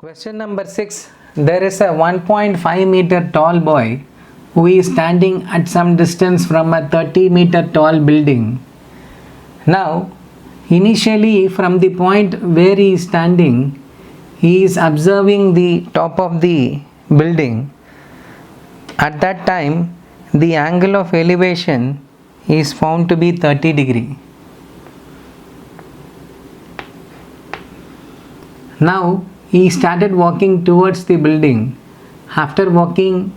Question number 6. There is a 1.5 meter tall boy who is standing at some distance from a 30 meter tall building. Now, initially from the point where he is standing, he is observing the top of the building. At that time, the angle of elevation is found to be 30 degree. Now, he started walking towards the building. After walking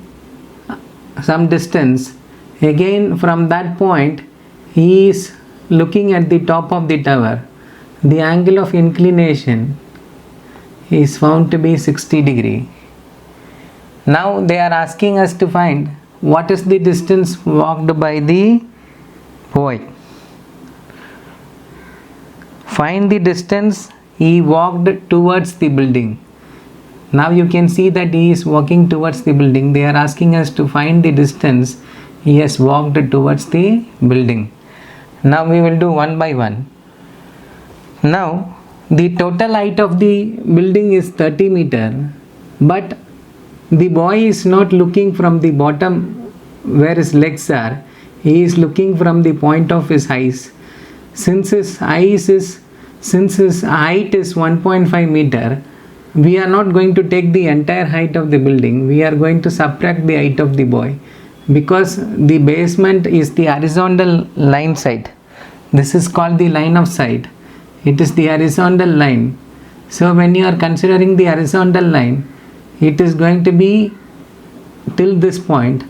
some distance, again from that point, he is looking at the top of the tower. The angle of inclination is found to be 60 degree. Now they are asking us to find what is the distance walked by the boy. Find the distance he walked towards the building. Now you can see that he is walking towards the building. They are asking us to find the distance he has walked towards the building. Now we will do one by one. Now the total height of the building is 30 meter, but the boy is not looking from the bottom where his legs are. He is looking from the point of his eyes. Since his height is 1.5 meter, we are not going to take the entire height of the building. We are going to subtract the height of the boy, because the basement is the horizontal line side. This is called the line of sight. It is the horizontal line. So when you are considering the horizontal line, it is going to be till this point.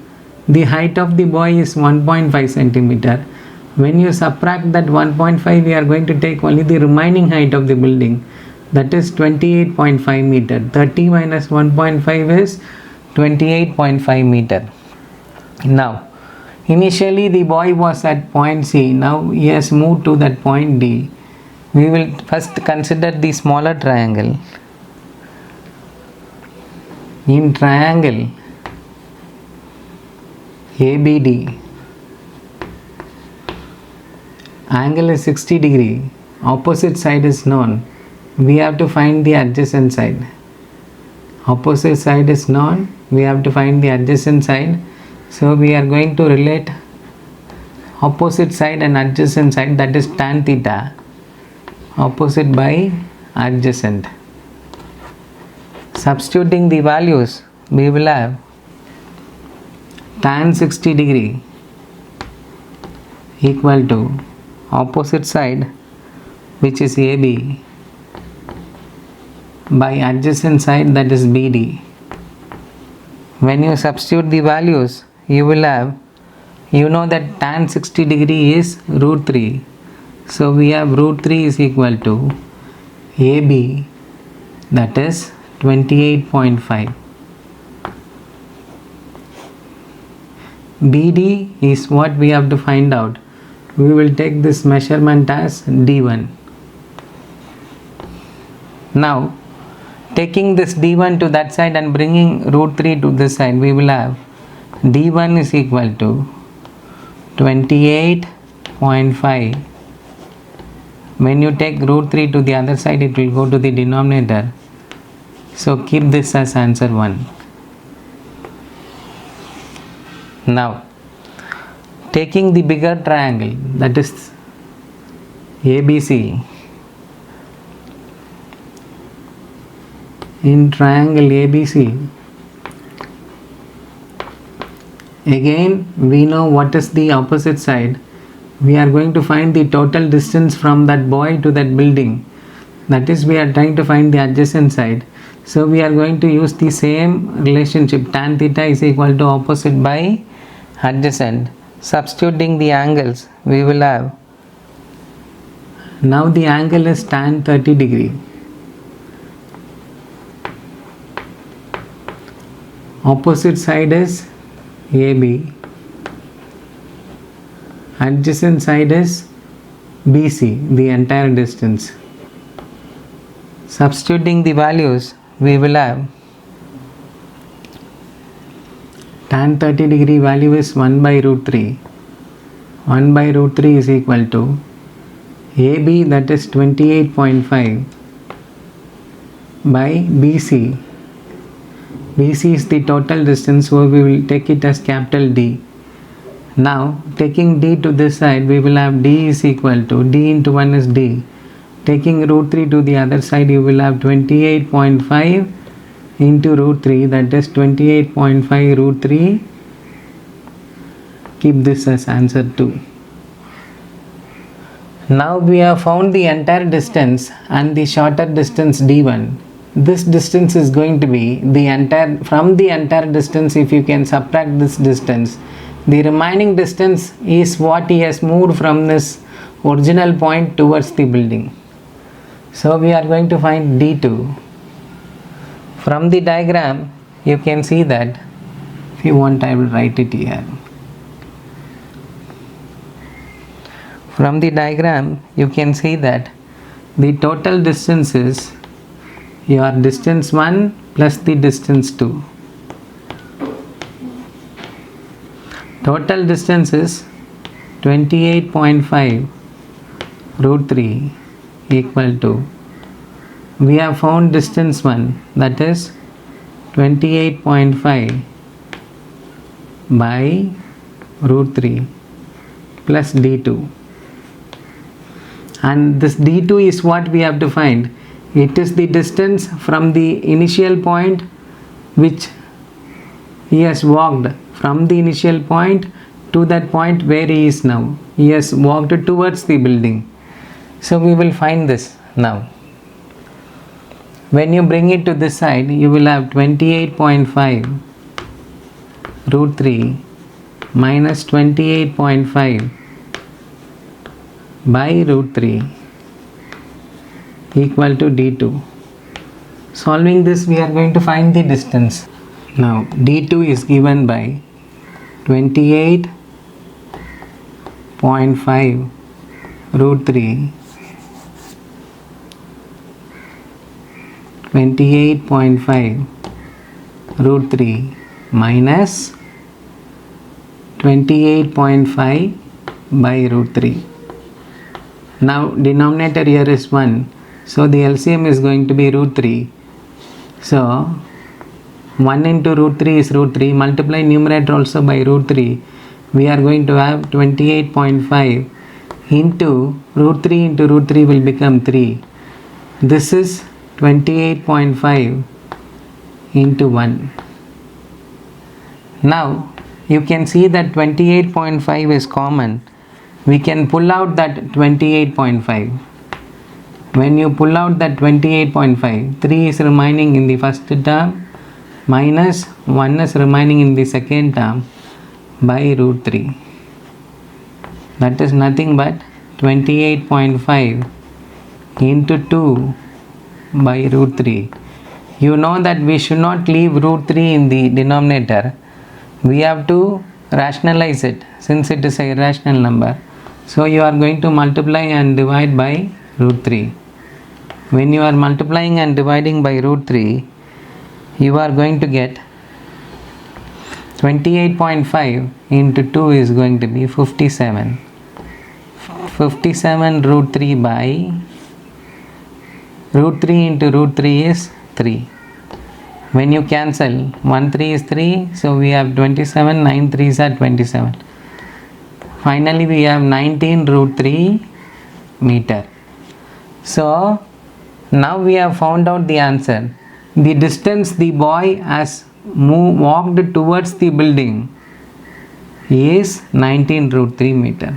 The height of the boy is 1.5 centimeter. When you subtract that 1.5, we are going to take only the remaining height of the building, that is 28.5 meter. 30 minus 1.5 is 28.5 meter. Now, initially the boy was at point C. Now he has moved to that point D. We will first consider the smaller triangle. In triangle ABD, angle is 60 degree. Opposite side is known. We have to find the adjacent side. Opposite side is known. We have to find the adjacent side. So we are going to relate opposite side and adjacent side, that is tan theta. Opposite by adjacent. Substituting the values, we will have tan 60 degree equal to opposite side, which is AB, by adjacent side, that is BD. When you substitute the values, you will have, you know that tan 60 degree is root 3. So we have root 3 is equal to AB, that is 28.5. BD is what we have to find out. We will take this measurement as D1. Now, taking this D1 to that side and bringing root 3 to this side, we will have D1 is equal to 28.5. When you take root 3 to the other side, it will go to the denominator. So keep this as answer 1. Now, taking the bigger triangle, that is ABC. In triangle ABC, again we know what is the opposite side. We are going to find the total distance from that boy to that building. That is, we are trying to find the adjacent side. So we are going to use the same relationship, tan theta is equal to opposite by adjacent. Substituting the angles, we will have, now the angle is tan 30 degree. Opposite side is AB. Adjacent side is BC, the entire distance. Substituting the values, we will have tan 30 degree value is 1 by root 3. 1 by root 3 is equal to AB, that is 28.5, by BC. BC is the total distance, so we will take it as capital D. Now taking D to this side, we will have D is equal to D into 1 is D. Taking root 3 to the other side, you will have 28.5 into root 3, that is 28.5 root 3. Keep this as answer 2. Now we have found the entire distance and the shorter distance D1. This distance is going to be the entire, from the entire distance, if you can subtract this distance, the remaining distance is what he has moved from this original point towards the building. So we are going to find D2. From the diagram, you can see that, if you want I will write it here. From the diagram, you can see that the total distance is your distance 1 plus the distance 2. Total distance is 28.5 root 3 equal to, we have found distance 1, that is 28.5 by root 3 plus D2. And this D2 is what we have to find. It is the distance from the initial point which he has walked, from the initial point to that point where he is now. He has walked towards the building. So we will find this now. When you bring it to this side, you will have 28.5 root 3 minus 28.5 by root 3 equal to D2. Solving this, we are going to find the distance. Now D2 is given by 28.5 root 3 28.5 root 3 minus 28.5 by root 3. Now denominator here is 1, so the LCM is going to be root 3. So 1 into root 3 is root 3, multiply numerator also by root 3. We are going to have 28.5 into root 3 into root 3 will become 3. This is 28.5 into 1. Now you can see that 28.5 is common. We can pull out that 28.5. When you pull out that 28.5, 3 is remaining in the first term minus 1 is remaining in the second term by root 3. That is nothing but 28.5 into 2 by root 3. You know that we should not leave root 3 in the denominator. We have to rationalize it since it is a irrational number. So you are going to multiply and divide by root 3. When you are multiplying and dividing by root 3, you are going to get 28.5 into 2 is going to be 57. 57 root 3 by root 3 into root 3 is 3. When you cancel, 1 3 is 3, so we have 27, 9 3s are 27. Finally we have 19 root 3 meter. So now we have found out the answer. The distance the boy has walked towards the building is 19 root 3 meter.